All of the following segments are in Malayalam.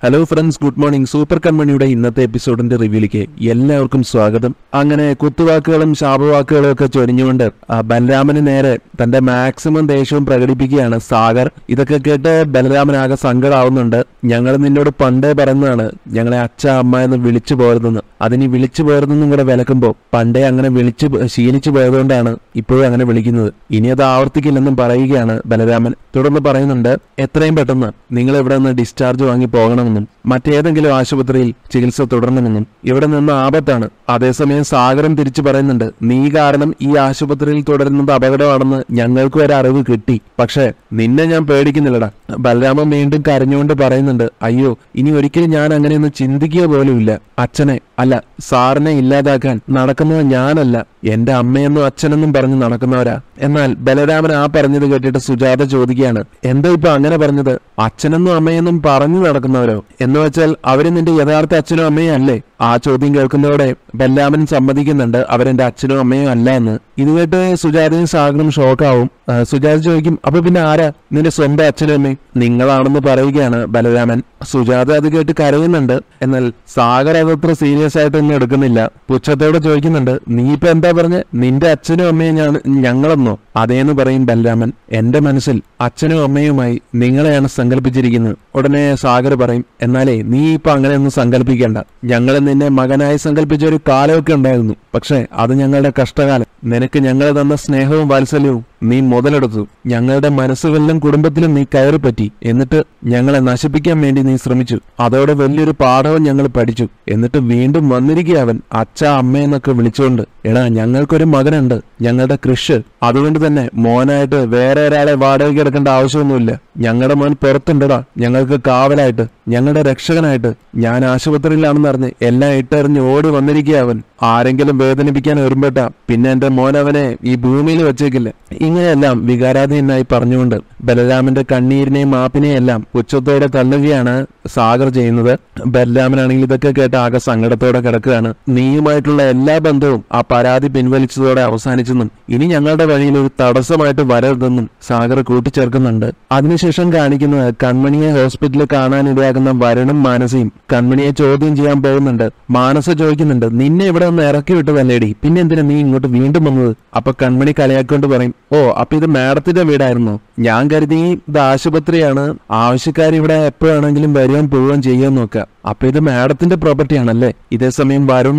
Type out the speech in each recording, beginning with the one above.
Hello friends, good morning. Super കൺമണിയുടെ ഇന്നത്തെ എപ്പിസോഡിന്റെ റിവ്യൂലേക്ക് എല്ലാവർക്കും സ്വാഗതം. അങ്ങനെ കുത്തുവാക്കുകളും ശാപവാക്കുകളും ഒക്കെ ചൊരിഞ്ഞുകൊണ്ട് ബലരാമന് നേരെ തന്റെ മാക്സിമം ദേഷ്യവും പ്രകടിപ്പിക്കുകയാണ് സാഗർ. ഇതൊക്കെ കേട്ട് ബലരാമനാകെ സങ്കടമാവുന്നുണ്ട്. ഞങ്ങൾ നിന്നോട് പണ്ടേ പറയുന്നതാണ് ഞങ്ങളെ അച്ഛ അമ്മ എന്ന് വിളിച്ചു പോരുതെന്ന്. അതിനി വിളിച്ചു പോരുതെന്നും കൂടെ വിലക്കുമ്പോൾ പണ്ടേ അങ്ങനെ ശീലിച്ചു പോയതുകൊണ്ടാണ് ഇപ്പോഴും അങ്ങനെ വിളിക്കുന്നത്. ഇനി അത് ആവർത്തിക്കില്ലെന്നും പറയുകയാണ് ബലരാമൻ. തുടർന്ന് പറയുന്നുണ്ട്, എത്രയും പെട്ടെന്ന് നിങ്ങൾ ഇവിടെ നിന്ന് ഡിസ്ചാർജ് വാങ്ങി പോകണമെന്നും മറ്റേതെങ്കിലും ആശുപത്രിയിൽ ചികിത്സ തുടരണമെന്നും. ഇവിടെ നിന്ന് ആപത്താണ്. അതേസമയം സാഗരം തിരിച്ചു പറയുന്നുണ്ട്, നീ കാരണം ഈ ആശുപത്രിയിൽ തുടരുന്നത് അപകടമാണെന്ന് ഞങ്ങൾക്ക് ഒരു അറിവ് കിട്ടി. പക്ഷെ നിന്നെ ഞാൻ പേടിക്കുന്നില്ലടാ. ബലരാമൻ വീണ്ടും കരഞ്ഞുകൊണ്ട് പറയുന്നുണ്ട്, അയ്യോ ഇനി ഒരിക്കലും ഞാൻ അങ്ങനെയൊന്നും ചിന്തിക്കുക പോലുമില്ല. അച്ഛനെ അല്ല സാറിനെ ഇല്ലാതാക്കാൻ നടക്കുന്നത് ഞാനല്ല, എന്റെ അമ്മയെന്നും അച്ഛനെന്നും പറഞ്ഞ് നടക്കുന്നവരാ. എന്നാൽ ബലരാമൻ ആ പറഞ്ഞത് കേട്ടിട്ട് സുജാത ചോദിക്കുകയാണ്, എന്താ ഇപ്പൊ അങ്ങനെ പറഞ്ഞത്? അച്ഛനെന്നും അമ്മയെന്നും പറഞ്ഞു നടക്കുന്നവരോ? എന്ന് വെച്ചാൽ അവര് നിന്റെ യഥാർത്ഥ അച്ഛനും അമ്മയും അല്ലേ? ആ ചോദ്യം കേൾക്കുന്നതോടെ ബലരാമൻ സമ്മതിക്കുന്നുണ്ട് അവരെന്റെ അച്ഛനും അമ്മയും അല്ല എന്ന്. ഇത് കേട്ട് സുജാതയും സാഗറും ഷോക്കാവും. സുജാത ചോദിക്കും, അപ്പൊ പിന്നെ ആരാ നിന്റെ സ്വന്തം അച്ഛനും അമ്മയും? നിങ്ങളാണെന്ന് പറയുകയാണ് ബലരാമൻ. സുജാത അത് കേട്ട് കരയുന്നുണ്ട്. എന്നാൽ സാഗർ അതത്ര സീരിയസ് ആയിട്ടൊന്നും എടുക്കുന്നില്ല. പുച്ഛത്തോടെ ചോദിക്കുന്നുണ്ട്, നീ ഇപ്പൊ എന്താ പറഞ്ഞ് നിന്റെ അച്ഛനും അമ്മയും ഞങ്ങളെന്നോ? അതേന്ന് പറയും ബലരാമൻ. എന്റെ മനസ്സിൽ അച്ഛനും അമ്മയുമായി നിങ്ങളെയാണ് സങ്കല്പിച്ചിരിക്കുന്നത്. ഉടനെ സാഗർ പറയും, എന്നാലേ നീ ഇപ്പൊ അങ്ങനെയൊന്നും സങ്കല്പിക്കേണ്ട. ഞങ്ങൾ നിന്നെ മകനായി സങ്കല്പിച്ച ഒരു കാലമൊക്കെ ഉണ്ടായിരുന്നു. പക്ഷെ അത് ഞങ്ങളുടെ കഷ്ടകാലം. നിനക്ക് ഞങ്ങൾ തന്ന സ്നേഹവും വാത്സല്യവും നീ മുതലെടുത്തു. ഞങ്ങളുടെ മനസ്സുകളിലും കുടുംബത്തിലും നീ കയറിപ്പറ്റി. എന്നിട്ട് ഞങ്ങളെ നശിപ്പിക്കാൻ വേണ്ടി നീ ശ്രമിച്ചു. അതോടെ വലിയൊരു പാഠവും ഞങ്ങൾ പഠിച്ചു. എന്നിട്ട് വീണ്ടും വന്നിരിക്കുക അവൻ അച്ഛ അമ്മയെന്നൊക്കെ വിളിച്ചുകൊണ്ട്. എടാ, ഞങ്ങൾക്കൊരു മകനുണ്ട്, ഞങ്ങളുടെ കൃഷ്. അതുകൊണ്ട് തന്നെ മോനായിട്ട് വേറെ ഒരാളെ വാടകയ്ക്ക് എടുക്കേണ്ട ആവശ്യമൊന്നുമില്ല. ഞങ്ങളുടെ മോൻ പുറത്തുണ്ടടാ, ഞങ്ങൾക്ക് കാവലായിട്ട്, ഞങ്ങളുടെ രക്ഷകനായിട്ട്. ഞാൻ ആശുപത്രിയിലാണെന്ന് അറിഞ്ഞ് എല്ലാം ഇട്ടെറിഞ്ഞ് ഓടി വന്നിരിക്കുക അവൻ. ആരെങ്കിലും വേദനിപ്പിക്കാൻ ഒരുമ്പെട്ട പിന്നെ എന്റെ മോൻ അവനെ ഈ ഭൂമിയിൽ വെച്ചേക്കില്ല. ഇങ്ങനെയെല്ലാം വികാരാധീനായി പറഞ്ഞുകൊണ്ട് ബലരാമന്റെ കണ്ണീരിനെയും മാപ്പിനെയും എല്ലാം പുച്ഛത്തോടെ തള്ളുകയാണ് സാഗർ ചെയ്യുന്നത്. ബലരാമനാണെങ്കിൽ ഇതൊക്കെ കേട്ട് ആകെ സങ്കടത്തോടെ കിടക്കുകയാണ്. നീയുമായിട്ടുള്ള എല്ലാ ബന്ധവും ആ പരാതി പിൻവലിച്ചതോടെ അവസാനിച്ചെന്നും ഇനി ഞങ്ങളുടെ വഴിയിൽ ഒരു തടസ്സമായിട്ട് വരരുതെന്നും സാഗർ കൂട്ടിച്ചേർക്കുന്നുണ്ട്. അതിനുശേഷം കാണിക്കുന്നത് കൺമണിയെ ഹോസ്പിറ്റലിൽ കാണാനിടയാകുന്ന വരുണും മാനസയും കൺമണിയെ ചോദ്യം ചെയ്യാൻ പോകുന്നുണ്ട്. മാനസ ചോദിക്കുന്നുണ്ട്, നിന്നെ ഇവിടെ ഒന്ന് ഇറക്കി വിട്ടതല്ലേടി, പിന്നെ എന്തിനാ നീ ഇങ്ങോട്ട് വീണ്ടും വന്നത്? അപ്പൊ കൺമണി കളിയാക്കൊണ്ട് പറയും, ഓ അപ്പൊ ഇത് മാഡത്തിന്റെ വീടായിരുന്നോ? ഞാൻ കരുതി ഇത് ആശുപത്രിയാണ്, ആവശ്യക്കാർ ഇവിടെ എപ്പോഴാണെങ്കിലും വരുവാൻ പോവുകയും ചെയ്യാൻ നോക്കുക. അപ്പൊ ഇത് മാഡത്തിന്റെ പ്രോപ്പർട്ടി ആണല്ലേ? ഇതേസമയം വരുൺ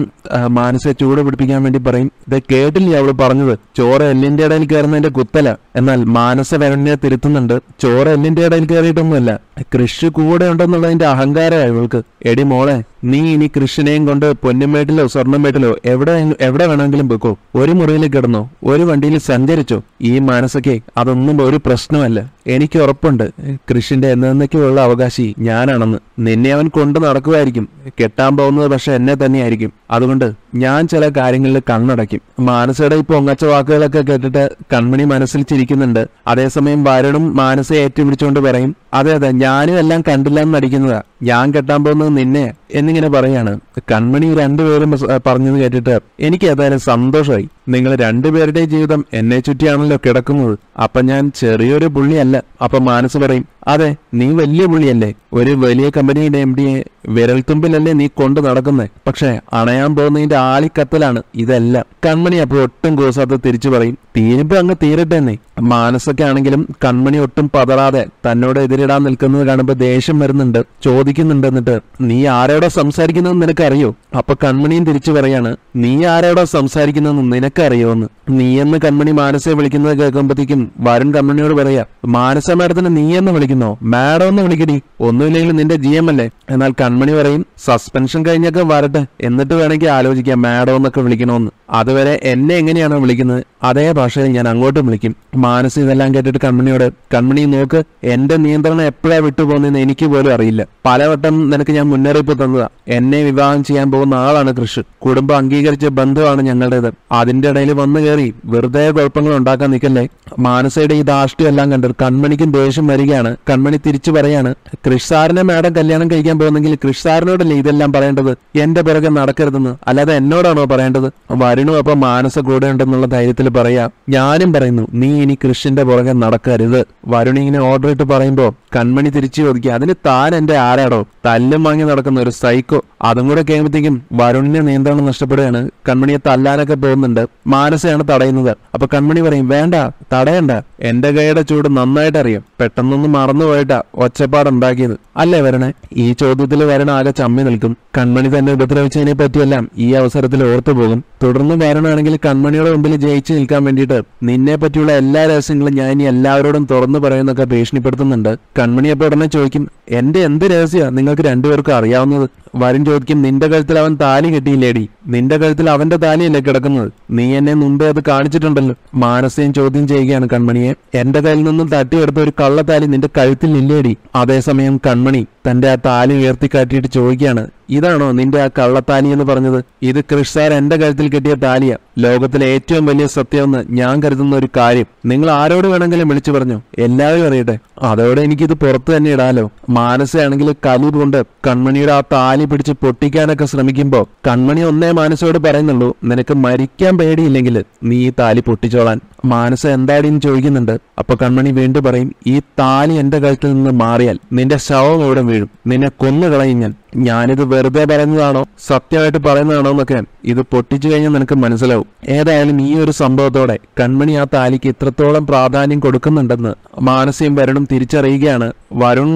മാനസയെ ചൂട് പിടിപ്പിക്കാൻ വേണ്ടി പറയും, ഇത് കേട്ടില്ലേ അവള് പറഞ്ഞത്? ചോറ് എല്ലിന്റെ ഇടയിൽ കയറുന്നതിന്റെ കുത്തല. എന്നാൽ മാനസ വരുണിനെ തിരുത്തുന്നുണ്ട്, ചോറ് എല്ലിന്റെ ഇടയിൽ കയറിയിട്ടൊന്നുമല്ല, കൃഷി കൂടെ ഉണ്ടെന്നുള്ളതിന്റെ അഹങ്കാരമായി ഇവൾക്ക്. എടി മോളെ, നീ ഇനി കൃഷിനെയും കൊണ്ട് പൊന്നുമേട്ടിലോ സ്വർണ്ണമേട്ടിലോ എവിടെ വേണമെങ്കിലും പോയിക്കോ. ഒരു മുറിയിൽ കിടന്നോ, ഒരു വണ്ടിയിൽ സഞ്ചരിച്ചോ. ഈ മാനസയ്ക്ക് അതൊന്നും ഒരു പ്രശ്നമല്ല. എനിക്ക് ഉറപ്പുണ്ട് കൃഷിന്റെ എന്നേക്കുമുള്ള അവകാശി ഞാനാണെന്ന്. നിന്നെ അവൻ കൊണ്ട് നടക്കുമായിരിക്കും. കെട്ടാൻ പോകുന്നത് പക്ഷെ എന്നെ തന്നെയായിരിക്കും. അതുകൊണ്ട് ഞാൻ ചില കാര്യങ്ങളിൽ കണ്ണടയ്ക്കും. മാനസയുടെ ഈ പൊങ്ങച്ച വാക്കുകളൊക്കെ കേട്ടിട്ട് കൺമണി മനസ്സിൽ ചിരിക്കുന്നുണ്ട്. അതേസമയം വരുണും മാനസയെ ഏറ്റുപിടിച്ചുകൊണ്ട് പറയും, അതെ അതെ, ഞാനും എല്ലാം കണ്ടില്ല എന്ന് നടിക്കുന്നതാ, ഞാൻ കെട്ടാൻ പോകുന്നത് നിന്നെ എന്നിങ്ങനെ പറയാണ്. കൺമണി രണ്ടുപേരും പറഞ്ഞത് കേട്ടിട്ട് എനിക്ക് ഏതായാലും സന്തോഷമായി. നിങ്ങൾ രണ്ടുപേരുടെ ജീവിതം എന്നെ ചുറ്റിയാണല്ലോ കിടക്കുന്നത്. അപ്പൊ ഞാൻ ചെറിയൊരു പുള്ളിയല്ല. അപ്പൊ മാനസ് പറയും, അതെ നീ വലിയ പുള്ളിയല്ലേ, ഒരു വലിയ കമ്പനിയുടെ MD-യെ വിരൽത്തുമ്പിലല്ലേ നീ കൊണ്ട് നടക്കുന്നേ. പക്ഷെ അണയാൻ പോകുന്നതിന്റെ ആളിക്കത്തലാണ് ഇതെല്ലാം. കൺമണി അപ്പോൾ ഒട്ടും കൂസാത്ത തിരിച്ചു പറയും, തീരുമ്പോ അങ്ങ് തീരട്ടെ എന്നേ. മാനസൊക്കെ ആണെങ്കിലും കൺമണി ഒട്ടും പതറാതെ തന്നോട് എതിരിടാൻ നിൽക്കുന്നത് കാണുമ്പോ ദേഷ്യം വരുന്നുണ്ട്. ചോദിക്കുന്നുണ്ട്, എന്നിട്ട് നീ ആരോടാ സംസാരിക്കുന്നതെന്ന് നിനക്കറിയോ? അപ്പൊ കൺമണിയും തിരിച്ചു പറയാണ്, നീ ആരോടാ സംസാരിക്കുന്നതെന്ന് നിനക്കറിയോന്ന്? നീയെന്ന് കൺമണി മാനസയെ വിളിക്കുന്നത് കേൾക്കുമ്പോഴത്തേക്കും വരുൺ കൺമണിയോട് പറയാ, മാനസ മാഡത്തിന് നീയെന്ന് വിളിക്കുന്നോ? മാഡം എന്ന് വിളിക്കടി, ഒന്നുമില്ലെങ്കിലും നിന്റെ GM അല്ലേ. എന്നാൽ കൺമണി പറയും, സസ്പെൻഷൻ കഴിഞ്ഞൊക്കെ വരട്ടെ, എന്നിട്ട് വേണമെങ്കിൽ ആലോചിക്കാം മാഡം എന്നൊക്കെ വിളിക്കണമെന്ന്. അതുവരെ എന്നെ എങ്ങനെയാണോ വിളിക്കുന്നത് അതേ ഭാഷയിൽ ഞാൻ അങ്ങോട്ടും വിളിക്കും. മാനസ് ഇതെല്ലാം കേട്ടിട്ട് കൺമണിയോട്, കൺമണി നോക്ക്, എന്റെ നിയന്ത്രണം എപ്പോഴാ വിട്ടുപോകുന്നതെന്ന് എനിക്ക് പോലും അറിയില്ല. പലവട്ടം നിനക്ക് ഞാൻ മുന്നറിയിപ്പ് തന്നതാ. എന്നെ വിവാഹം ചെയ്യാൻ പോകുന്ന ആളാണ് കൃഷ്. കുടുംബം അംഗീകരിച്ച ബന്ധമാണ് ഞങ്ങളുടേത്. അതിന്റെ ഇടയിൽ വന്നു കയറി കയറി വെറുതെ കുഴപ്പങ്ങൾ ഉണ്ടാക്കാൻ നിൽക്കല്ലേ. മാനസയുടെ ഈ ധാർഷ്ട്യം എല്ലാം കണ്ട് കൺമണിക്കും ദേഷ്യം വരികയാണ്. കൺമണി തിരിച്ചു പറയാണ്, കൃഷ് സാറിനെ മാഡം കല്യാണം കഴിക്കാൻ പോകുന്നെങ്കിൽ കൃഷ് സാറിനോടല്ലേ ഇതെല്ലാം പറയേണ്ടത്, എന്റെ പിറകെ നടക്കരുതെന്ന്, അല്ലാതെ എന്നോടാണോ പറയേണ്ടത്. വരുണും അപ്പൊ മാനസ കൂടെ ഉണ്ടെന്നുള്ള ധൈര്യത്തിൽ പറയാ, ഞാനും പറയുന്നു നീ ഇനി കൃഷിന്റെ പുറകെ നടക്കരുത്. വരുൺ ഇങ്ങനെ ഓർഡർ ഇട്ട് പറയുമ്പോ കൺമണി തിരിച്ചു ചോദിക്കുക, അതിന് താൻ എന്റെ ആരാടോ, തല്ലും വാങ്ങി നടക്കുന്ന ഒരു സൈക്കോ. അതും കൂടെ കഴിയുമ്പോഴത്തേക്കും വരുണിന് നിയന്ത്രണം നഷ്ടപ്പെടുകയാണ്. കൺമണിയെ തല്ലാനൊക്കെ പോകുന്നുണ്ട്. മാനസയാണ് തടയുന്നത്. അപ്പൊ കൺമണി പറയും, വേണ്ട തടയണ്ട, എന്റെ കൈയുടെ ചൂട് നന്നായിട്ട് അറിയാം, പെട്ടെന്നൊന്നും മറന്നുപോയിട്ടാ ഒച്ചപ്പാടുണ്ടാക്കിയത് അല്ലേ വരണേ. ഈ ചോദ്യത്തിൽ വരണ ആകെ ചമ്മി നിൽക്കും. കൺമണി തന്നെ ഉപദ്രവിച്ചതിനെ പറ്റിയെല്ലാം ഈ അവസരത്തിൽ ഓർത്തു പോകും. തുടർന്ന് വരണാണെങ്കിൽ കൺമണിയുടെ മുമ്പിൽ ജയിച്ചു നിൽക്കാൻ വേണ്ടിയിട്ട് നിന്നെ പറ്റിയുള്ള എല്ലാ രഹസ്യങ്ങളും ഞാൻ ഇനി എല്ലാവരോടും തുറന്നു പറയുന്നൊക്കെ ഭീഷണിപ്പെടുത്തുന്നുണ്ട്. കൺമണി അപ്പൊ ഉടനെ ചോദിക്കും, എന്റെ എന്ത് രഹസ്യ നിങ്ങൾക്ക് രണ്ടുപേർക്കും അറിയാവുന്നത്. വരുൺ ചോദിക്കും, നിന്റെ കഴുത്തിൽ അവൻ താലി കെട്ടിയില്ലേടി, നിന്റെ കഴുത്തിൽ അവന്റെ താലിയല്ലേ കിടക്കുന്നത്, നീ എന്നെ മുമ്പേ അത് കാണിച്ചിട്ടുണ്ടല്ലോ. മാനസയും ചോദ്യം ചെയ്യുകയാണ് കൺമണിയെ, എന്റെ കയ്യിൽ നിന്നും തട്ടിയെടുത്ത ഒരു കള്ളത്താലി നിന്റെ കഴുത്തിൽ ഇല്ലേടി. അതേസമയം കൺമണി തന്റെ ആ താലി ഉയർത്തിക്കാട്ടിയിട്ട് ചോദിക്കുകയാണ്, ഇതാണോ നിന്റെ ആ കള്ളത്താലി എന്ന് പറഞ്ഞത്? ഇത് കൃഷ് സാർ എന്റെ കഴുത്തിൽ കെട്ടിയ താലിയ. ലോകത്തിലെ ഏറ്റവും വലിയ സത്യമെന്ന് ഞാൻ കരുതുന്ന ഒരു കാര്യം നിങ്ങൾ ആരോട് വേണമെങ്കിലും വിളിച്ചു പറഞ്ഞു, എല്ലാവരും അറിയട്ടെ, അതോടെ എനിക്കിത് പുറത്ത് തന്നെ ഇടാലോ. മാനസയാണെങ്കിൽ കലി കൊണ്ട് കൺമണിയുടെ ആ താലി പിടിച്ച് പൊട്ടിക്കാനൊക്കെ ശ്രമിക്കുമ്പോ കൺമണി ഒന്നേ മാനസയോട് പറയുന്നുള്ളൂ, നിനക്ക് മരിക്കാൻ പേടിയില്ലെങ്കിൽ നീ ഈ താലി പൊട്ടിച്ചോളാൻ. മാനസ എന്താടിന്ന് ചോദിക്കുന്നുണ്ട്. അപ്പൊ കൺമണി വീണ്ടും പറയും, ഈ താലി എന്റെ കഴുത്തിൽ നിന്ന് മാറിയാൽ നിന്റെ ശവം ഇവിടെ വീഴും, നിന്നെ കൊന്നുകളയും ഞാനിത് വെറുതെ പറയുന്നതാണോ സത്യമായിട്ട് പറയുന്നതാണോ എന്നൊക്കെ ഇത് പൊട്ടിച്ചു കഴിഞ്ഞാൽ നിനക്ക് മനസ്സിലാവും. ഏതായാലും ഈ ഒരു സംഭവത്തോടെ കൺമണി ആ താലിക്ക് ഇത്രത്തോളം പ്രാധാന്യം കൊടുക്കുന്നുണ്ടെന്ന് മാനസയും വരുണും തിരിച്ചറിയുകയാണ്. വരുൺ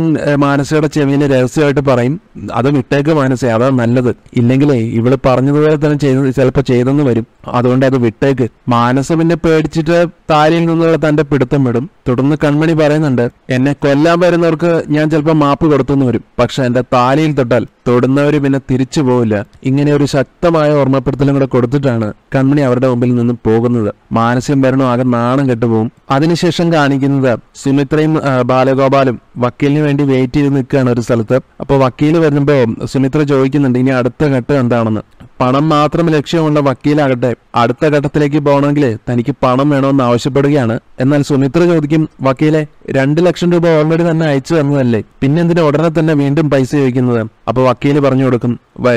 മാനസയുടെ ചെവിയില് രഹസ്യമായിട്ട് പറയും, അത് വിട്ടേക്ക് മാനസ, അതാ നല്ലത്, ഇല്ലെങ്കിലേ ഇവള് പറഞ്ഞതുപോലെ തന്നെ ചിലപ്പോ ചെയ്തെന്ന് വരും, അതുകൊണ്ട് അത് വിട്ടേക്ക്. മാനസ പിന്നെ പേടിച്ചിട്ട് താലിയിൽ നിന്നുള്ള തന്റെ പിടുത്തം വിടും. തുടർന്ന് കൺമണി പറയുന്നുണ്ട്, എന്നെ കൊല്ലാൻ വരുന്നവർക്ക് ഞാൻ ചിലപ്പോൾ മാപ്പ് കൊടുത്തുനിന്ന് വരും, പക്ഷെ എന്റെ താലിയിൽ തൊട്ടാൽ തൊടുന്നവര് പിന്നെ തിരിച്ചു പോവില്ല. ഇങ്ങനെ ഒരു ശക്തമായ ഓർമ്മപ്പെടുത്തലും കൂടെ കൊടുത്തിട്ടാണ് കൺമണി അവരുടെ മുമ്പിൽ നിന്ന് പോകുന്നത്. മാനസ്യം വരണോ ആകെ നാണം കെട്ടുപോകും. അതിനുശേഷം കാണിക്കുന്നത് സുമിത്രയും ബാലഗോപാലും വക്കീലിന് വേണ്ടി വെയിറ്റ് ചെയ്ത് നിൽക്കുകയാണ് ഒരു സ്ഥലത്ത്. അപ്പൊ വക്കീൽ വരുമ്പോ സുമിത്ര ചോദിക്കുന്നുണ്ട് ഇനി അടുത്ത ഘട്ടം എന്താണെന്ന്. പണം മാത്രം ലക്ഷ്യമുള്ള വക്കീലാകട്ടെ അടുത്ത ഘട്ടത്തിലേക്ക് പോകണമെങ്കിൽ തനിക്ക് പണം വേണമെന്ന് ആവശ്യപ്പെടുകയാണ്. എന്നാൽ സുമിത്ര ചോദിക്കും, വക്കീലെ 2 ലക്ഷം രൂപ ഓൾറെഡി തന്നെ അയച്ചു തന്നതല്ലേ, പിന്നെ എന്തിനാ ഉടനെ തന്നെ വീണ്ടും പൈസ ചോദിക്കുന്നത്? അപ്പൊ വക്കീല് പറഞ്ഞു കൊടുക്കും,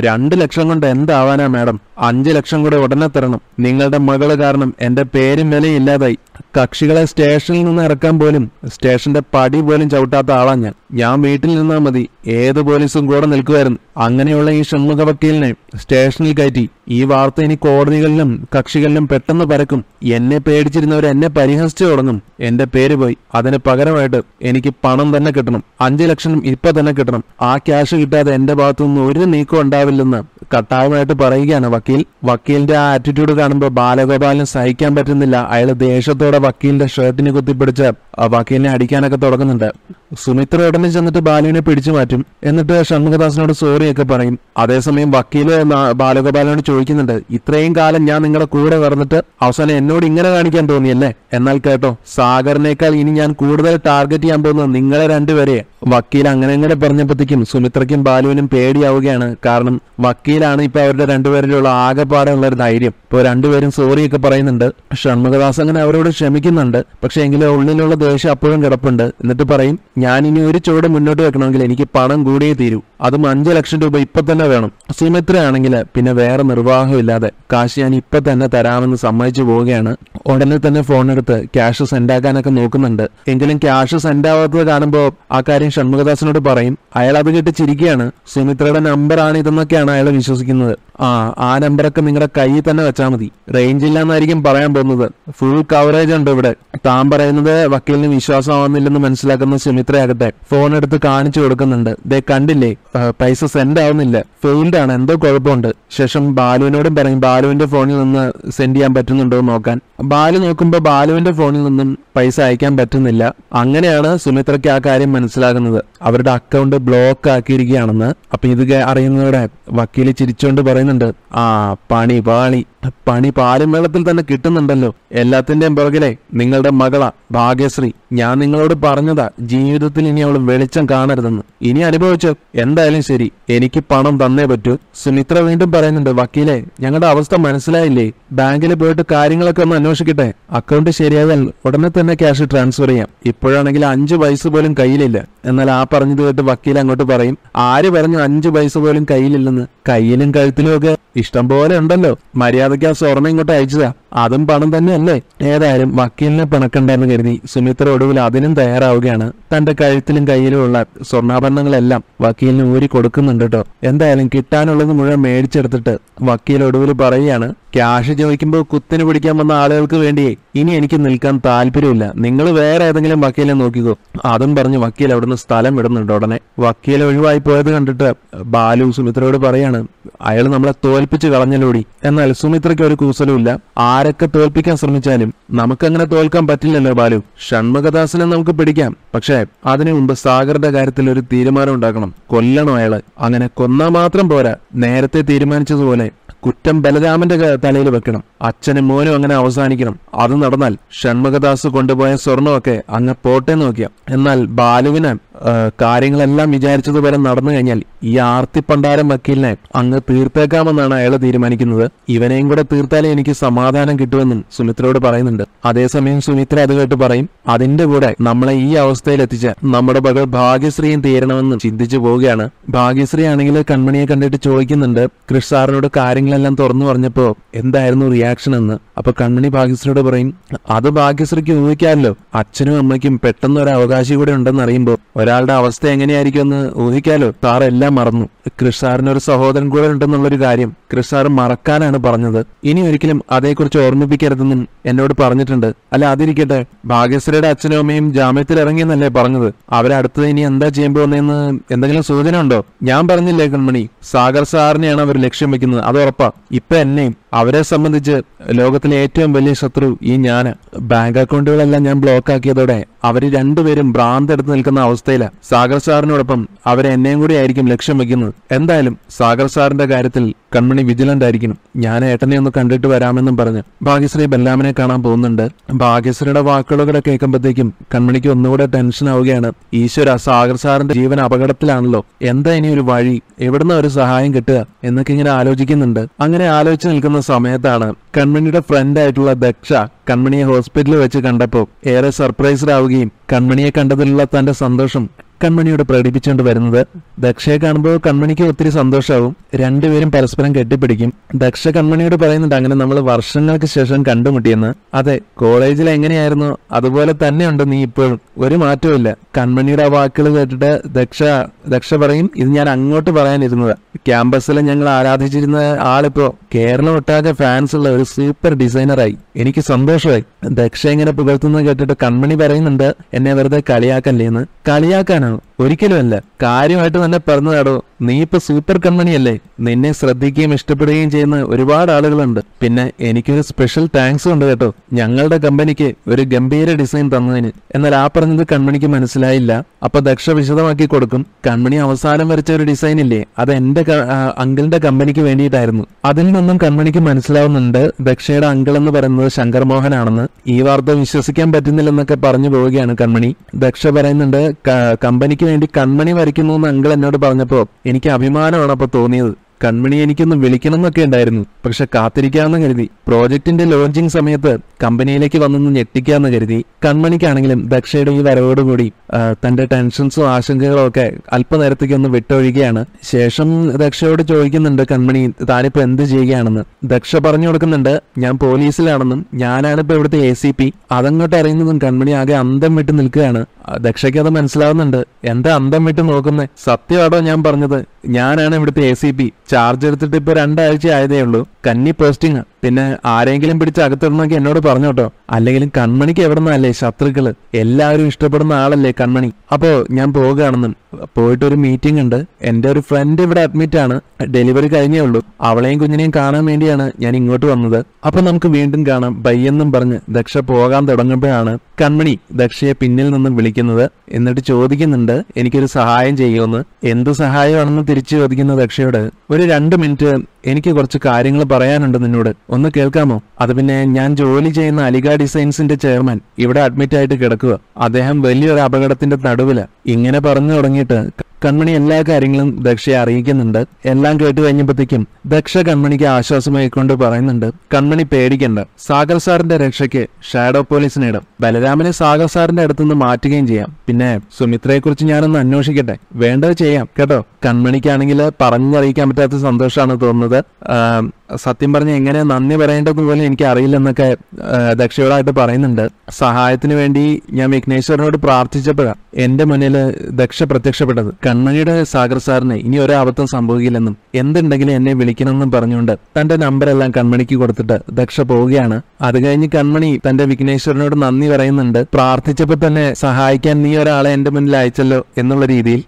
2 ലക്ഷം കൊണ്ട് എന്താവാനാ മാഡം, 5 ലക്ഷം കൂടെ ഉടനെ തരണം. നിങ്ങളുടെ മകള് കാരണം എന്റെ പേരും വിലയും ഇല്ലാതായി. കക്ഷികളെ സ്റ്റേഷനിൽ നിന്ന് ഇറക്കാൻ പോലും സ്റ്റേഷന്റെ പടി പോലും ചവിട്ടാത്ത ആളാ ഞാൻ വീട്ടിൽ നിന്നാ മതി, ഏത് പോലീസും കൂടെ നിൽക്കുമായിരുന്നു. അങ്ങനെയുള്ള ഈ ഷൺമുഖ വക്കീലിനെ സ്റ്റേഷനിൽ കയറ്റി ഈ വാർത്ത ഇനി കോടതികളിലും കക്ഷികളിലും പെട്ടെന്ന് പരക്കും. എന്നെ പേടിച്ചിരുന്നവർ എന്നെ പരിഹസിച്ചു തുടങ്ങും. എന്റെ പേര് പോയി. അതിന് പകരമായിട്ട് എനിക്ക് പണം തന്നെ കിട്ടണം, 5 ലക്ഷം ഇപ്പൊ തന്നെ കിട്ടണം. ആ ക്യാഷ് കിട്ടാതെ എന്റെ ഭാഗത്തുനിന്ന് ഒരു നീക്കം ഉണ്ടാവില്ലെന്ന് കട്ടായമായിട്ട് പറയുകയാണ് വക്കീൽ. വക്കീലിന്റെ ആ ആറ്റിറ്റ്യൂഡ് കാണുമ്പോൾ ബാലഗോപാലിന് സഹിക്കാൻ പറ്റുന്നില്ല. അയാൾ ദേഷ്യത്തോടെ വക്കീലിന്റെ ഷർട്ടിനെ കുത്തിപ്പിടിച്ച് വക്കീലിനെ അടിക്കാനൊക്കെ തുടങ്ങുന്നുണ്ട്. സുമിത്ര ഉടനെ ചെന്നിട്ട് ബാലുവിനെ പിടിച്ചു മാറ്റും. എന്നിട്ട് ഷൺമുഖദാസിനോട് സോറിയൊക്കെ പറയും. അതേസമയം വക്കീല് ബാലഗോപാലിനോട് ചോദിക്കുന്നുണ്ട്, ഇത്രയും കാലം ഞാൻ നിങ്ങളുടെ കൂടെ വന്നിട്ട് അവസാനം എന്നോട് ഇങ്ങനെ കാണിക്കാൻ തോന്നിയല്ലേ? എന്നാൽ കേട്ടോ, സാഗറിനേക്കാൾ ഇനി ഞാൻ കൂടുതൽ ടാർഗറ്റ് ചെയ്യാൻ പോകുന്നത് നിങ്ങളെ രണ്ടുപേരെ. വക്കീൽ അങ്ങനെ പറഞ്ഞപ്പോഴത്തേക്കും സുമിത്രയ്ക്കും ബാലുവിനും പേടിയാവുകയാണ്. കാരണം വക്കീലാണ് ഇപ്പൊ അവരുടെ രണ്ടുപേരിലുള്ള ആകെപ്പാടുള്ള ഒരു ധൈര്യം. ഇപ്പൊ രണ്ടുപേരും സോറിയൊക്കെ പറയുന്നുണ്ട്. ഷൺമുഖദാസ് അങ്ങനെ അവരോട് ക്ഷമിക്കുന്നുണ്ട്. പക്ഷെ എങ്കിലും ഉള്ളിലുള്ള ദേഷ്യം അപ്പോഴും കിടപ്പുണ്ട്. എന്നിട്ട് പറയും, ഞാൻ ഇനി ഒരു ചുവട് മുന്നോട്ട് വെക്കണമെങ്കിൽ എനിക്ക് പണം കൂടിയേ തീരൂ, അതും 5 ലക്ഷം രൂപ ഇപ്പൊ തന്നെ വേണം. സുമിത്രയാണെങ്കിൽ പിന്നെ വേറെ നിർവാഹമില്ലാതെ കാശ് ഞാൻ ഇപ്പൊ തന്നെ തരാമെന്ന് സമ്മതിച്ചു പോവുകയാണ്. ഉടനെ തന്നെ ഫോൺ എടുത്ത് ക്യാഷ് സെൻഡ് ആക്കാനൊക്കെ നോക്കുന്നുണ്ട്. എങ്കിലും ക്യാഷ് സെൻഡ് ആവാത്തത് കാണുമ്പോ ആ കാര്യം ഷൺമുഖദാസിനോട് പറയും. അയാൾ അത് കേട്ട് ചിരിക്കുകയാണ്. സുമിത്രയുടെ നമ്പറാണ് ഇതെന്നൊക്കെയാണ് അയാൾ വിശ്വസിക്കുന്നത്. ആ നമ്പറൊക്കെ നിങ്ങളുടെ കയ്യിൽ തന്നെ വെച്ചാൽ മതി, റേഞ്ച് ഇല്ലാന്നായിരിക്കും പറയാൻ പോകുന്നത്, ഫുൾ കവറേജ് ഉണ്ട് ഇവിടെ. താൻ പറയുന്നത് വക്കീലിന് വിശ്വാസമാവുന്നില്ലെന്ന് മനസ്സിലാക്കുന്ന സുമിത്രയാകട്ടെ ഫോൺ എടുത്ത് കാണിച്ചു കൊടുക്കുന്നുണ്ട്. ദേ കണ്ടില്ലേ, പൈസ സെൻഡ് ആവുന്നില്ല, ഫെയിൽഡ് ആണ്, എന്തോ കുഴപ്പമുണ്ട്. ശേഷം ബാലുവിനോടും പറയും ബാലുവിന്റെ ഫോണിൽ നിന്ന് സെൻഡ് ചെയ്യാൻ പറ്റുന്നുണ്ടോ നോക്കാൻ. ബാലു നോക്കുമ്പോ ബാലുവിന്റെ ഫോണിൽ നിന്നും പൈസ അയക്കാൻ പറ്റുന്നില്ല. അങ്ങനെയാണ് സുമിത്രയ്ക്ക് ആ കാര്യം മനസ്സിലാകുന്നത്, അവരുടെ അക്കൗണ്ട് ബ്ലോക്ക് ആക്കിയിരിക്കുകയാണെന്ന്. അപ്പൊ ഇത് അറിയുന്നതോടെ വക്കീല് ചിരിച്ചുകൊണ്ട് പറയുന്നുണ്ട്, പറയുന്നുണ്ട്, ആ പണി പാളി, പണി പാലും വെള്ളത്തിൽ തന്നെ കിട്ടുന്നുണ്ടല്ലോ. എല്ലാത്തിന്റെയും പുറകിലെ നിങ്ങളുടെ മകളാ ഭാഗ്യശ്രീ. ഞാൻ നിങ്ങളോട് പറഞ്ഞതാ ജീവിതത്തിൽ ഇനി അവൾ വെളിച്ചം കാണരുതെന്ന്. ഇനി അനുഭവിച്ചോ. എന്തായാലും ശരി, എനിക്ക് പണം തന്നേ പറ്റൂ. സുമിത്ര വീണ്ടും പറയുന്നുണ്ട്, വക്കീലെ ഞങ്ങളുടെ അവസ്ഥ മനസ്സിലായില്ലേ? ബാങ്കിൽ പോയിട്ട് കാര്യങ്ങളൊക്കെ ഒന്ന് അന്വേഷിക്കട്ടെ. അക്കൗണ്ട് ശരിയായാൽ ഉടനെ തന്നെ ക്യാഷ് ട്രാൻസ്ഫർ ചെയ്യാം. ഇപ്പോഴാണെങ്കിൽ 5 പൈസ പോലും കയ്യിലില്ല. എന്നാൽ ആ പറഞ്ഞത് കേട്ട് വക്കീൽ അങ്ങോട്ട് പറയും, ആര് പറഞ്ഞു 5 പൈസ പോലും കയ്യിലില്ലെന്ന്? കയ്യിലും കഴുത്തിലും ഒക്കെ ഇഷ്ടം പോലെ ഉണ്ടല്ലോ. മര്യാദയ്ക്ക് ആ സ്വർണ്ണം ഇങ്ങോട്ട് അയച്ചതാ, അതും പണം തന്നെയല്ലേ? ഏതായാലും വക്കീലിനെ പിണക്കണ്ടെന്ന് കരുതി സുമിത്ര ഒടുവിൽ അതിനും തയ്യാറാവുകയാണ്. തന്റെ കഴുത്തിലും കയ്യിലും ഉള്ള സ്വർണ്ണാഭരണങ്ങളെല്ലാം വക്കീലിന് ഊരി കൊടുക്കുന്നുണ്ട് കേട്ടോ. എന്തായാലും കിട്ടാനുള്ളത് മുഴുവൻ മേടിച്ചെടുത്തിട്ട് വക്കീൽ ഒടുവിൽ പറയുകയാണ്, ക്യാഷ് ചോദിക്കുമ്പോൾ കുത്തിന് പിടിക്കാൻ വന്ന ആളുകൾക്ക് വേണ്ടി ഇനി എനിക്ക് നിൽക്കാൻ താല്പര്യമില്ല. നിങ്ങൾ വേറെ ഏതെങ്കിലും വക്കീലിനെ നോക്കിക്കോ. അതും പറഞ്ഞ് വക്കീൽ അവിടുന്ന് സ്ഥലം വിടുന്നുണ്ട്. ഉടനെ വക്കീൽ ഒഴിവായി പോയത് കണ്ടിട്ട് ബാലു സുമിത്രയോട് പറയാണ്, അയാൾ നമ്മളെ തോൽപ്പിച്ച് കളഞ്ഞലോടി. എന്നാൽ സുമിത്രയ്ക്ക് ഒരു കൂസലുമില്ല. ആരൊക്കെ തോൽപ്പിക്കാൻ ശ്രമിച്ചാലും നമുക്കങ്ങനെ തോൽക്കാൻ പറ്റില്ലല്ലോ ബാലു. ഷൺമുഖദാസിനെ നമുക്ക് പിടിക്കാം, പക്ഷേ അതിനു മുമ്പ് സാഗറിന്റെ കാര്യത്തിൽ ഒരു തീരുമാനം ഉണ്ടാക്കണം. കൊല്ലണം അയാള്. അങ്ങനെ കൊന്നാ മാത്രം പോരാ, നേരത്തെ തീരുമാനിച്ചതുപോലെ കുറ്റം ബലരാമന്റെ തലയിൽ വെക്കണം. അച്ഛനും മോനും അങ്ങനെ അവസാനിക്കണം. അത് നടന്നാൽ ഷൺമുഖദാസ് കൊണ്ടുപോയ സ്വർണമൊക്കെ അങ്ങ് പോട്ടെ നോക്കിയ. എന്നാൽ ബാലുവിന് കാര്യങ്ങളെല്ലാം വിചാരിച്ചതുപോലെ നടന്നു കഴിഞ്ഞാൽ ഈ ആർത്തിപ്പണ്ടാരം വക്കീലിനെ അങ്ങ് തീർത്തേക്കാമെന്നാണ് അയാൾ തീരുമാനിക്കുന്നത്. ഇവനെയും കൂടെ തീർത്താലേ എനിക്ക് സമാധാനം കിട്ടുമെന്നും സുമിത്രയോട് പറയുന്നുണ്ട്. അതേസമയം സുമിത്ര അത് കേട്ട് പറയും, അതിന്റെ കൂടെ നമ്മളെ ഈ അവസ്ഥയിൽ എത്തിച്ച നമ്മുടെ മകൾ ഭാഗ്യശ്രീയും തീരണമെന്നും ചിന്തിച്ചു പോവുകയാണ്. ഭാഗ്യശ്രീ ആണെങ്കിൽ കൺമണിയെ കണ്ടിട്ട് ചോദിക്കുന്നുണ്ട്, കൃഷ് സാറിനോട് കാര്യങ്ങളെല്ലാം തുറന്നു പറഞ്ഞപ്പോ എന്തായിരുന്നു റിയാക്ഷൻ എന്ന്. അപ്പൊ കൺമണി ഭാഗ്യശ്രീയോട് പറയും, അത് ഭാഗ്യശ്രീക്ക് ഊഹിക്കാമല്ലോ. അച്ഛനും അമ്മയ്ക്കും പെട്ടെന്ന് ഒരു അവകാശി കൂടെ ഉണ്ടെന്ന് അറിയുമ്പോ ഒരാളുടെ അവസ്ഥ എങ്ങനെയായിരിക്കും എന്ന് ഊഹിക്കാലോ. സാർ എല്ലാം മറന്നു. കൃഷ് സാറിനൊരു സഹോദരൻ കൂടെ ഉണ്ടെന്നുള്ളൊരു കാര്യം കൃഷ് സാർ മറക്കാനാണ് പറഞ്ഞത്. ഇനി ഒരിക്കലും അതേക്കുറിച്ച് ഓർമ്മിപ്പിക്കരുതെന്നും എന്നോട് പറഞ്ഞിട്ടുണ്ട്. അല്ല അതിരിക്കട്ടെ, ഭാഗ്യശ്രീയുടെ അച്ഛനും അമ്മയും ജാമ്യത്തിൽ ഇറങ്ങിയെന്നല്ലേ പറഞ്ഞത്? അവരടുത്തത് ഇനി എന്താ ചെയ്യാൻ പോകുന്നതെന്ന് എന്തെങ്കിലും സൂചന ഉണ്ടോ? ഞാൻ പറഞ്ഞില്ലേ കൺമണി, സാഗർ സാറിനെയാണ് അവർ ലക്ഷ്യം വെക്കുന്നത്, അത് ഉറപ്പാ. ഇപ്പൊ എന്നെയും. അവരെ സംബന്ധിച്ച് ലോകത്തിലെ ഏറ്റവും വലിയ ശത്രു ഈ ഞാന്. ബാങ്ക് അക്കൗണ്ടുകളെല്ലാം ഞാൻ ബ്ലോക്ക് ആക്കിയതോടെ അവര് രണ്ടുപേരും ഭ്രാന്തെടുത്ത് നിൽക്കുന്ന അവസ്ഥയിലാണ്. സാഗർ സാറിനോടൊപ്പം അവരെ എന്നെയും കൂടി ആയിരിക്കും ലക്ഷ്യം വെക്കുന്നത്. എന്തായാലും സാഗർ സാറിന്റെ കാര്യത്തിൽ കൺമണി വിജിലന്റ് ആയിരിക്കണം. ഞാൻ ഏട്ടനെ ഒന്ന് കണ്ടിട്ട് വരാമെന്നും പറഞ്ഞ് ഭാഗ്യശ്രീ ബലരാമനെ കാണാൻ പോകുന്നുണ്ട്. ഭാഗ്യശ്രീയുടെ വാക്കുകളൊക്കെ കേൾക്കുമ്പോഴത്തേക്കും കൺമണിക്ക് ഒന്നുകൂടെ ടെൻഷൻ ആവുകയാണ്. ഈശ്വര, സാഗർ സാറിന്റെ ജീവൻ അപകടത്തിലാണല്ലോ. എന്താ ഇനി ഒരു വഴി? എവിടുന്ന ഒരു സഹായം കിട്ടുക എന്നൊക്കെ ഇങ്ങനെ ആലോചിക്കുന്നുണ്ട്. അങ്ങനെ ആലോചിച്ച് നിൽക്കുന്ന സമയത്താണ് കൺമണിയുടെ ഫ്രണ്ട് ആയിട്ടുള്ള ദക്ഷ കൺമണിയെ ഹോസ്പിറ്റലിൽ വെച്ച് കണ്ടപ്പോൾ ഏറെ സർപ്രൈസ്ഡ് ആവുകയും കൺമണിയെ കണ്ടതിലുള്ള തന്റെ സന്തോഷം കൺമണിയോട് പ്രകടിപ്പിച്ചുകൊണ്ട് വരുന്നത്. ദക്ഷയെ കാണുമ്പോൾ കൺമണിക്ക് ഒത്തിരി സന്തോഷമാവും. രണ്ടുപേരും പരസ്പരം കെട്ടിപ്പിടിക്കും. ദക്ഷ കൺമണിയോട് പറയുന്നുണ്ട്, അങ്ങനെ നമ്മൾ വർഷങ്ങൾക്ക് ശേഷം കണ്ടുമുട്ടിയെന്ന്. അതെ, കോളേജിൽ എങ്ങനെയായിരുന്നു അതുപോലെ തന്നെയുണ്ട് നീ ഇപ്പോഴും, ഒരു മാറ്റവും. കൺമണിയുടെ ആ വാക്കുകൾ കേട്ടിട്ട് ദക്ഷ പറയും, ഇത് ഞാൻ അങ്ങോട്ട് പറയാനിരുന്നത്. ക്യാമ്പസിൽ ഞങ്ങൾ ആരാധിച്ചിരുന്ന ആളിപ്പോ കേരളം ഒട്ടാകെ ഫാൻസ് ഉള്ള ഒരു സൂപ്പർ ഡിസൈനറായി. എനിക്ക് സന്തോഷമായി. ദക്ഷ ഇങ്ങനെ പുകഴ്ത്തുന്നത് കേട്ടിട്ട് കൺമണി പറയുന്നുണ്ട്, എന്നെ വെറുതെ കളിയാക്കല്ലേന്ന്. കളിയാക്കാനാണ്? ഒരിക്കലും അല്ല, കാര്യമായിട്ട് തന്നെ പറഞ്ഞതാടോ. നീ ഇപ്പൊ സൂപ്പർ കൺമണിയല്ലേ. നിന്നെ ശ്രദ്ധിക്കുകയും ഇഷ്ടപ്പെടുകയും ചെയ്യുന്ന ഒരുപാട് ആളുകളുണ്ട്. പിന്നെ എനിക്കൊരു സ്പെഷ്യൽ താങ്ക്സ് ഉണ്ട് കേട്ടോ, ഞങ്ങളുടെ കമ്പനിക്ക് ഒരു ഗംഭീര ഡിസൈൻ തന്നതിന്. എന്നാൽ ആ പറഞ്ഞത് കൺമണിക്ക് മനസ്സിലായില്ല. അപ്പൊ ദക്ഷ വിശദമാക്കി കൊടുക്കും, കൺമണി അവസാനം വരച്ച ഒരു ഡിസൈൻ ഇല്ലേ, അത് എന്റെ അങ്കിളിന്റെ കമ്പനിക്ക് വേണ്ടിയിട്ടായിരുന്നു. അതിൽ നിന്നും കൺമണിക്ക് മനസ്സിലാവുന്നുണ്ട് ദക്ഷയുടെ അങ്കിൾ എന്ന് പറയുന്നത് ശങ്കർ മോഹനാണെന്ന്. ഈ വാർത്ത വിശ്വസിക്കാൻ പറ്റുന്നില്ലെന്നൊക്കെ പറഞ്ഞു പോവുകയാണ് കൺമണി. ദക്ഷ പറയുന്നുണ്ട്, കമ്പനിക്ക് വേണ്ടി കൺമണി വരയ്ക്കുന്നു എന്ന് അങ്കിൾ എന്നോട് പറഞ്ഞപ്പോ എനിക്ക് അഭിമാനമാണ് അപ്പൊ തോന്നിയത്. കൺമണി എനിക്കൊന്ന് വിളിക്കണം എന്നൊക്കെ ഉണ്ടായിരുന്നു, പക്ഷെ കാത്തിരിക്കാമെന്ന് കരുതി. പ്രോജക്ടിന്റെ ലോഞ്ചിങ് സമയത്ത് കമ്പനിയിലേക്ക് വന്നൊന്ന് ഞെട്ടിക്കാന്ന് കരുതി. കൺമണിക്കാണെങ്കിലും ദക്ഷയുടെ ഈ വരവോടുകൂടി തന്റെ ടെൻഷൻസും ആശങ്കകളും ഒക്കെ അല്പനേരത്തേക്ക് ഒന്ന് വിട്ടൊഴിക്കുകയാണ്. ശേഷം ദക്ഷയോട് ചോദിക്കുന്നുണ്ട് കൺമണി താനിപ്പോ എന്ത് ചെയ്യുകയാണെന്ന്. ദക്ഷ പറഞ്ഞു കൊടുക്കുന്നുണ്ട്, ഞാൻ പോലീസിലാണെന്നും ഞാനാണിപ്പോ ഇവിടുത്തെ ACP. അതങ്ങോട്ട് അറിയുന്നതും കൺമണി ആകെ അന്തം വിട്ട് നിൽക്കുകയാണ്. ദക്ഷയ്ക്ക് അത് മനസ്സിലാവുന്നുണ്ട്. എന്താ അന്തം വിട്ട് നോക്കുന്നേ? സത്യമാണോ ഞാൻ പറഞ്ഞത്? ഞാനാണ് ഇവിടുത്തെ ACP. ചാർജ് എടുത്തിട്ട് ഇപ്പൊ 2 ആഴ്ച ആയതേ ഉള്ളൂ. കന്നി പോസ്റ്റിംഗ്. പിന്നെ ആരെങ്കിലും പിടിച്ച് അകത്തിടണമെങ്കിൽ എന്നോട് പറഞ്ഞോട്ടോ. അല്ലെങ്കിലും കൺമണിക്ക് എവിടുന്നല്ലേ ശത്രുക്കള്? എല്ലാവരും ഇഷ്ടപ്പെടുന്ന ആളല്ലേ കൺമണി. അപ്പോ ഞാൻ പോവുകയാണെന്നും പോയിട്ടൊരു മീറ്റിംഗ് ഉണ്ട്. എന്റെ ഒരു ഫ്രണ്ട് ഇവിടെ അഡ്മിറ്റ് ആണ്, ഡെലിവറി കഴിഞ്ഞേ ഉള്ളൂ. അവളെയും കുഞ്ഞിനെയും കാണാൻ വേണ്ടിയാണ് ഞാൻ ഇങ്ങോട്ട് വന്നത്. അപ്പൊ നമുക്ക് വീണ്ടും കാണാം ബയ്യെന്നും പറഞ്ഞ് ദക്ഷ പോകാൻ തുടങ്ങുമ്പോഴാണ് കൺമണി ദക്ഷയെ പിന്നിൽ നിന്നും വിളിക്കുന്നത്. എന്നിട്ട് ചോദിക്കുന്നുണ്ട്, എനിക്കൊരു സഹായം ചെയ്യുമെന്ന്. എന്ത് സഹായമാണെന്ന് തിരിച്ചു ചോദിക്കുന്ന ദക്ഷയോട്, ഒരു 2 മിനിറ്റ് എനിക്ക് കുറച്ച് കാര്യങ്ങൾ പറയാനുണ്ട് നിന്നോട്, ഒന്ന് കേൾക്കാമോ? അത് പിന്നെ ഞാൻ ജോലി ചെയ്യുന്ന അലിഗ ഡിസൈൻസിന്റെ ചെയർമാൻ ഇവിടെ അഡ്മിറ്റ് ആയിട്ട് കിടക്കുക. അദ്ദേഹം വലിയൊരു അപകടത്തിന്റെ നടുവില. ഇങ്ങനെ പറഞ്ഞു തുടങ്ങിയിട്ട് കൺമണി എല്ലാ കാര്യങ്ങളും ദക്ഷയെ അറിയിക്കുന്നുണ്ട്. എല്ലാം കേട്ട് കഴിഞ്ഞപ്പോഴത്തേക്കും ദക്ഷ കൺമണിക്ക് ആശ്വാസമായിക്കൊണ്ട് പറയുന്നുണ്ട്, കൺമണി പേടിക്കണ്ട, സാഗർ സാറിന്റെ രക്ഷയ്ക്ക് ഷാഡോ പോലീസിനെ ഇടും. ബലരാമനെ സാഗർ സാറിന്റെ അടുത്തുനിന്ന് മാറ്റുകയും ചെയ്യാം. പിന്നെ സുമിത്രയെ കുറിച്ച് ഞാനൊന്ന് അന്വേഷിക്കട്ടെ, വേണ്ടത് ചെയ്യാം കേട്ടോ. കൺമണിക്കാണെങ്കിൽ പറഞ്ഞറിയിക്കാൻ പറ്റാത്ത സന്തോഷമാണ് തോന്നുന്നത്. സത്യം പറഞ്ഞ എങ്ങനെ നന്ദി പറയേണ്ടത് പോലെ എനിക്ക് അറിയില്ലെന്നൊക്കെ ദക്ഷയോടായിട്ട് പറയുന്നുണ്ട്. സഹായത്തിന് വേണ്ടി ഞാൻ വിഘ്നേശ്വരനോട് പ്രാർത്ഥിച്ചപ്പോഴാണ് എന്റെ മുന്നിൽ ദക്ഷ പ്രത്യക്ഷപ്പെട്ടത്. കൺമണിയുടെ സാഗർ സാറിന് ഇനി ഒരബദ്ധം സംഭവിക്കില്ലെന്നും എന്തുണ്ടെങ്കിലും എന്നെ വിളിക്കണമെന്നും പറഞ്ഞുകൊണ്ട് തന്റെ നമ്പറെല്ലാം കൺമണിക്ക് കൊടുത്തിട്ട് ദക്ഷ പോവുകയാണ്. അത് കഴിഞ്ഞ് കൺമണി തന്റെ വിഘ്നേശ്വരനോട് നന്ദി പറയുന്നുണ്ട്. പ്രാർത്ഥിച്ചപ്പോൾ തന്നെ സഹായിക്കാൻ നീ ഒരാളെ എന്റെ മുന്നിൽ അയച്ചല്ലോ എന്നുള്ള രീതിയിൽ.